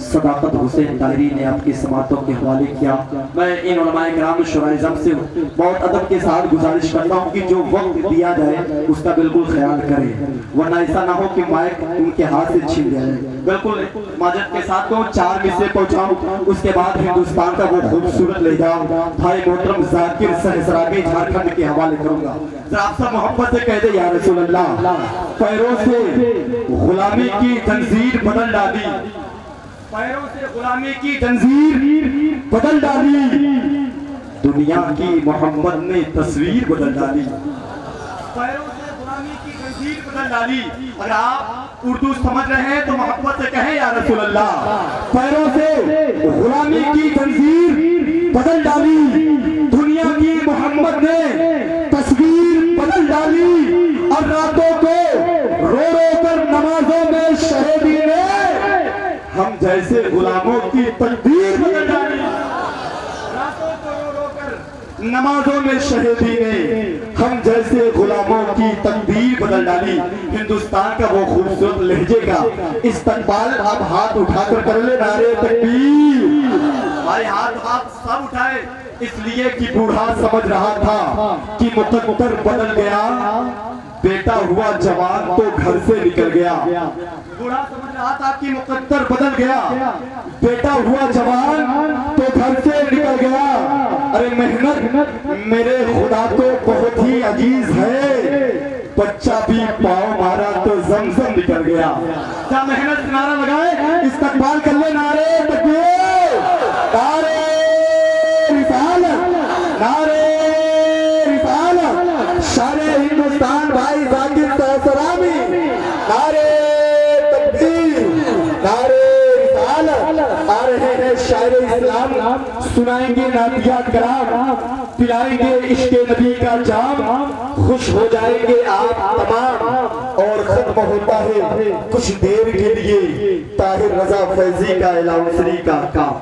सदाकत हुसैन ताहिरी ने आपकी समातों के हवाले किया। मैं इन उलमाए-ए-किराम शुरा-ए-ज़म से बहुत अदब के साथ गुजारिश करता हूँ कि जो वक्त दिया जाए उसका बिल्कुल ख्याल करें, वरना ऐसा ना हो कि माइक उनके हाथ से छीन लिया जाए। बिल्कुल माजत के साथ तो 4 मिसरे पहुँचाऊँ, उसके बाद हिंदुस्तान का वो खूबसूरत ले जाओ भाई मोहतरम जाकिर सहसराबी झारखंड के हवाले करूँगा। जरा आप सब मोहब्बत से कह दे या रसूल अल्लाह, पैरों से गुलामी की जंजीर बदल डाली, पैरों से गुलामी की जंजीर बदल डाली, दुनिया की मोहम्मद ने तस्वीर बदल डाली, पैरों से गुलामी की जंजीर बदल डाली। अगर आप उर्दू समझ रहे हैं तो मोहब्बत से कहें या रसूल अल्लाह, पैरों से गुलामी की जंजीर बदल डाली, दुनिया की मोहम्मद ने तस्वीर बदल डाली, और रातों को रो रो कर नमाजों में शहीदी ने हम जैसे गुलामों की तकदीर बदल डाली, रातों को रो रो कर नमाजों में शहीदी ने हम जैसे गुलामों की तकदीर बदल डाली। हिंदुस्तान का वो खूबसूरत लहजे का इस्तकबाल आप हाथ उठाकर कर ले नारे तकबीर। हमारे हाथ सब उठाए इसलिए कि बूढ़ा समझ रहा था कि मुकद्दर बदल गया, बेटा हुआ जवान तो घर से निकल गया। बूढ़ा समझ रहा था कि मुकद्दर बदल गया, बेटा हुआ जवान तो घर से निकल गया। अरे मेहनत मेरे खुदा को बहुत ही अजीज है, बच्चा भी पाँव मारा तो जमजम निकल गया। क्या मेहनत नारा लगाए, इस्तकबाल कर ले नारे तकबीर, नारे रिसालत, नारे रिसालत, शारे हिंदुस्तान भाई जाकिर सहसराबी, नारे तकबीर, नारे रिसालत। आ रहे हैं शायर इस्लाम, सुनाएंगे नातिया कलाम, पिलाएंगे इश्क़ नबी का जाम, खुश हो जाएंगे आप तमाम। और खत्म होता है कुछ देर के लिए ताहिर रजा फैजी का इलावसरी का काम।